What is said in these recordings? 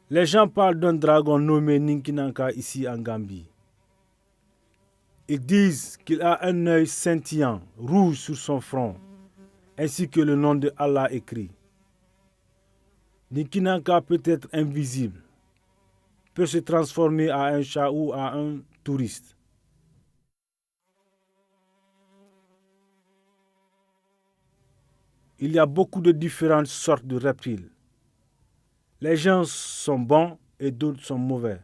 Les gens parlent d'un dragon nommé Ninkinanka ici en Gambie. Ils disent qu'il a un œil scintillant, rouge sur son front, ainsi que le nom de Allah écrit. Ninkinanka peut être invisible, peut se transformer en un chat ou en un touriste. Il y a beaucoup de différentes sortes de reptiles. Les gens sont bons et d'autres sont mauvais.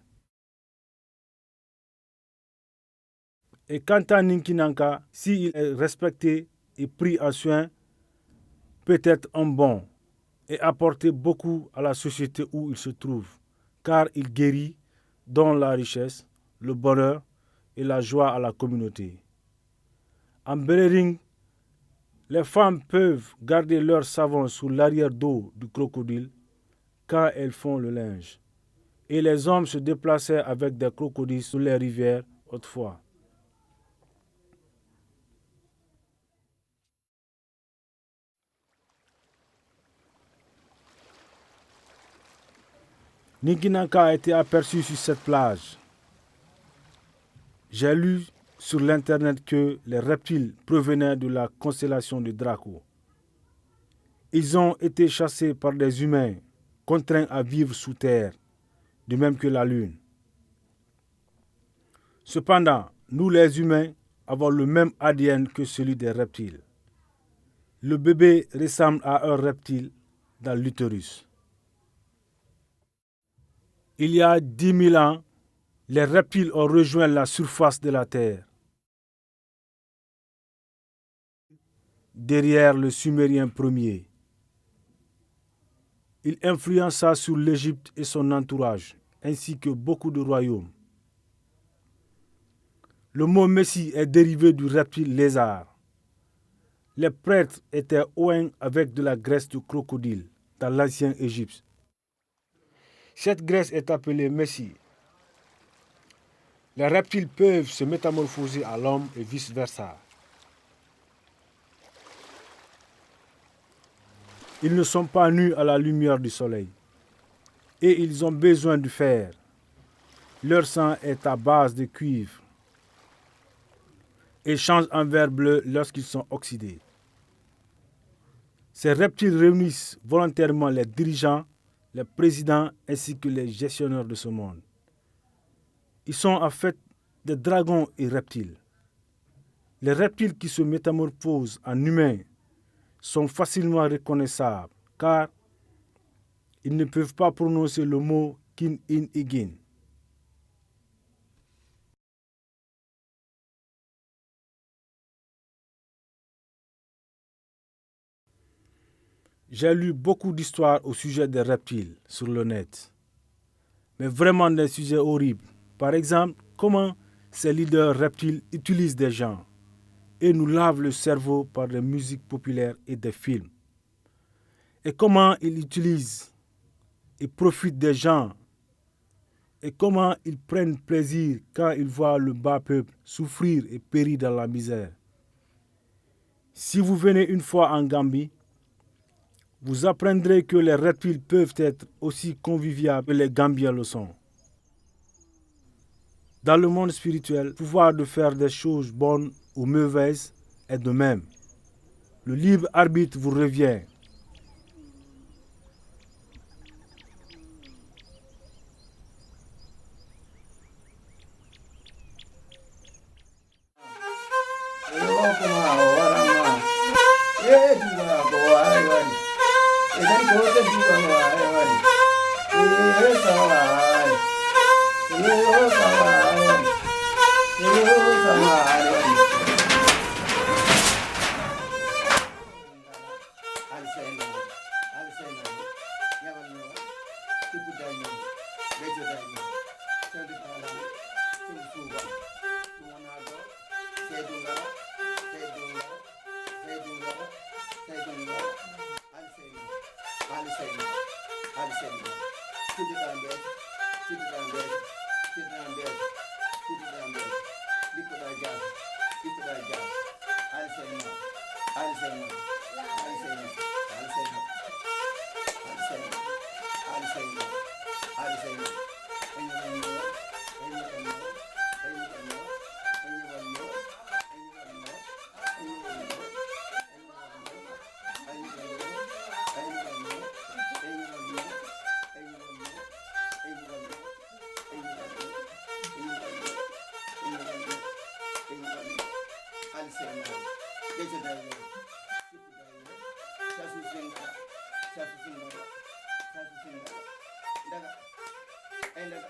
Et quant à Ninkinanka, s'il est respecté et pris en soin, peut être un bon et apporter beaucoup à la société où il se trouve, car il guérit, donne la richesse, le bonheur et la joie à la communauté. En Belering, les femmes peuvent garder leur savon sous l'arrière-dos du crocodile quand elles font le linge, et les hommes se déplaçaient avec des crocodiles sur les rivières autrefois. Ninkinanka a été aperçu sur cette plage. J'ai lu sur l'internet que les reptiles provenaient de la constellation de Draco. Ils ont été chassés par des humains, contraints à vivre sous terre, de même que la Lune. Cependant, nous les humains avons le même ADN que celui des reptiles. Le bébé ressemble à un reptile dans l'utérus. Il y a 10 000 ans, les reptiles ont rejoint la surface de la Terre. Derrière le Sumérien premier. Il influença sur l'Égypte et son entourage, ainsi que beaucoup de royaumes. Le mot Messie est dérivé du reptile lézard. Les prêtres étaient oints avec de la graisse de crocodile dans l'ancien Égypte. Cette graisse est appelée Messie. Les reptiles peuvent se métamorphoser à l'homme et vice-versa. Ils ne sont pas nus à la lumière du soleil et ils ont besoin de fer. Leur sang est à base de cuivre et change en vert bleu lorsqu'ils sont oxydés. Ces reptiles réunissent volontairement les dirigeants, les présidents ainsi que les gestionnaires de ce monde. Ils sont en fait des dragons et reptiles. Les reptiles qui se métamorphosent en humains sont facilement reconnaissables car ils ne peuvent pas prononcer le mot kin in igin. J'ai lu beaucoup d'histoires au sujet des reptiles sur le net, mais vraiment des sujets horribles. Par exemple, comment ces leaders reptiles utilisent des gens et nous lavent le cerveau par des musiques populaires et des films. Et comment ils utilisent et profitent des gens et comment ils prennent plaisir quand ils voient le bas peuple souffrir et périr dans la misère. Si vous venez une fois en Gambie, vous apprendrez que les reptiles peuvent être aussi conviviaux que les Gambiens le sont. Dans le monde spirituel, le pouvoir de faire des choses bonnes ou mauvaises est de même. Le libre arbitre vous revient. sena deje dayo sasu singa daga ay daga